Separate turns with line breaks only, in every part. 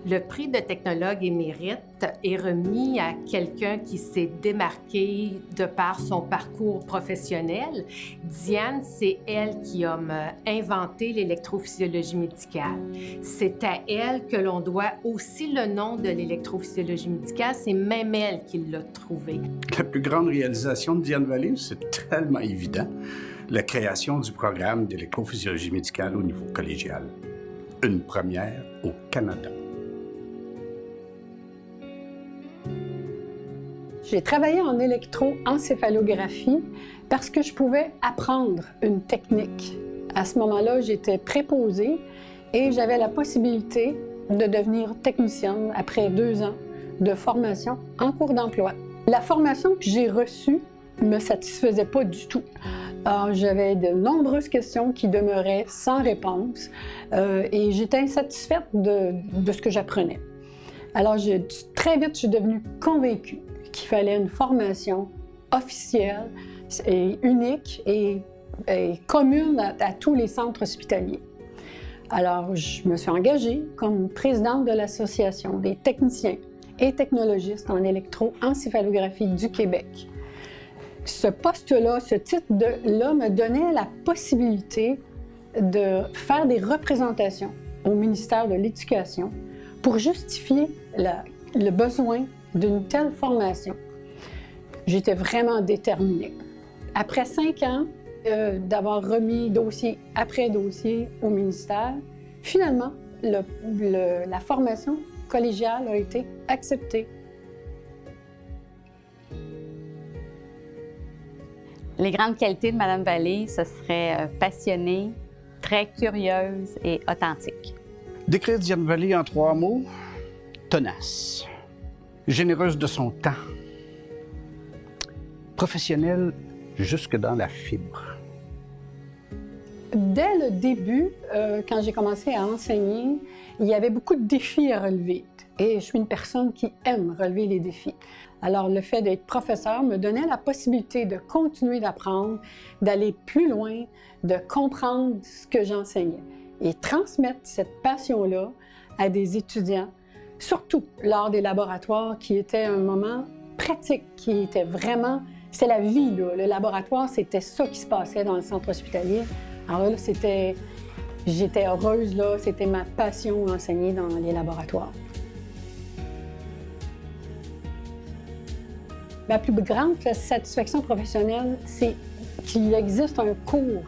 Le prix de technologue émérite est remis à quelqu'un qui s'est démarqué de par son parcours professionnel. Diane, c'est elle qui a inventé l'électrophysiologie médicale. C'est à elle que l'on doit aussi le nom de l'électrophysiologie médicale. C'est même elle qui l'a trouvé.
La plus grande réalisation de Diane Vallée, c'est tellement évident, la création du programme d'électrophysiologie médicale au niveau collégial. Une première au Canada.
J'ai travaillé en électroencéphalographie parce que je pouvais apprendre une technique. À ce moment-là, j'étais préposée et j'avais la possibilité de devenir technicienne après 2 ans de formation en cours d'emploi. La formation que j'ai reçue ne me satisfaisait pas du tout. J'avais de nombreuses questions qui demeuraient sans réponse et j'étais insatisfaite de ce que j'apprenais. Alors, très vite, je suis devenue convaincue qu'il fallait une formation officielle et unique et commune à tous les centres hospitaliers. Alors, je me suis engagée comme présidente de l'Association des techniciens et technologistes en électroencéphalographie du Québec. Ce poste-là, ce titre-là me donnait la possibilité de faire des représentations au ministère de l'Éducation pour justifier le besoin d'une telle formation. J'étais vraiment déterminée. Après 5 ans d'avoir remis dossier après dossier au ministère, finalement, la formation collégiale a été acceptée.
Les grandes qualités de Mme Vallée, ce serait passionnée, très curieuse et authentique.
Décrire Diane Vallée en 3 mots, tenace. Généreuse de son temps, professionnelle jusque dans la fibre.
Dès le début, quand j'ai commencé à enseigner, il y avait beaucoup de défis à relever. Et je suis une personne qui aime relever les défis. Alors, le fait d'être professeur me donnait la possibilité de continuer d'apprendre, d'aller plus loin, de comprendre ce que j'enseignais et transmettre cette passion-là à des étudiants, surtout lors des laboratoires qui étaient un moment pratique, qui était vraiment, c'est la vie, là. Le laboratoire, c'était ça qui se passait dans le centre hospitalier. Alors là, j'étais heureuse, là, c'était ma passion enseigner dans les laboratoires. Ma plus grande satisfaction professionnelle, c'est qu'il existe un cours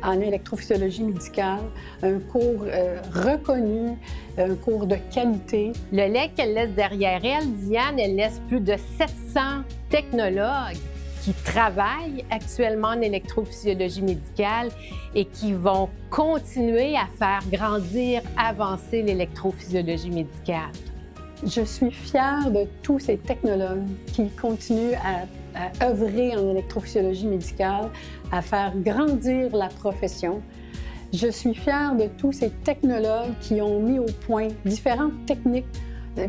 en électrophysiologie médicale, un cours reconnu, un cours de qualité.
Le legs qu'elle laisse derrière elle, Diane, elle laisse plus de 700 technologues qui travaillent actuellement en électrophysiologie médicale et qui vont continuer à faire grandir, avancer l'électrophysiologie médicale.
Je suis fière de tous ces technologues qui continuent à œuvrer en électrophysiologie médicale, à faire grandir la profession. Je suis fière de tous ces technologues qui ont mis au point différentes techniques,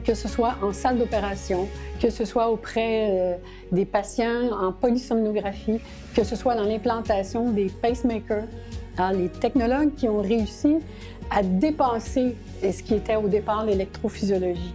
que ce soit en salle d'opération, que ce soit auprès des patients en polysomnographie, que ce soit dans l'implantation des pacemakers. Alors, les technologues qui ont réussi à dépasser ce qui était au départ l'électrophysiologie.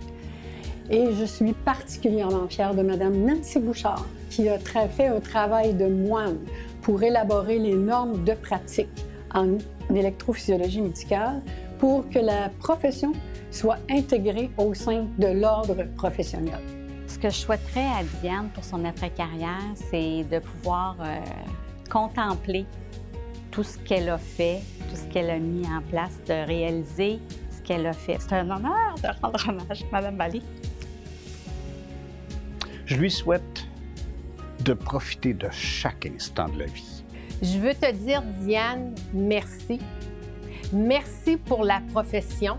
Et je suis particulièrement fière de Mme Nancy Bouchard, qui a fait un travail de moine pour élaborer les normes de pratique en électrophysiologie médicale pour que la profession soit intégrée au sein de l'ordre professionnel.
Ce que je souhaiterais à Diane pour son après-carrière, c'est de pouvoir contempler tout ce qu'elle a fait, tout ce qu'elle a mis en place, de réaliser ce qu'elle a fait. C'est un honneur de rendre hommage à Mme Vallée.
Je lui souhaite de profiter de chaque instant de la vie.
Je veux te dire, Diane, merci. Merci pour la profession.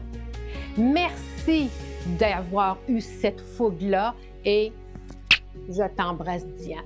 Merci d'avoir eu cette fougue-là et je t'embrasse, Diane.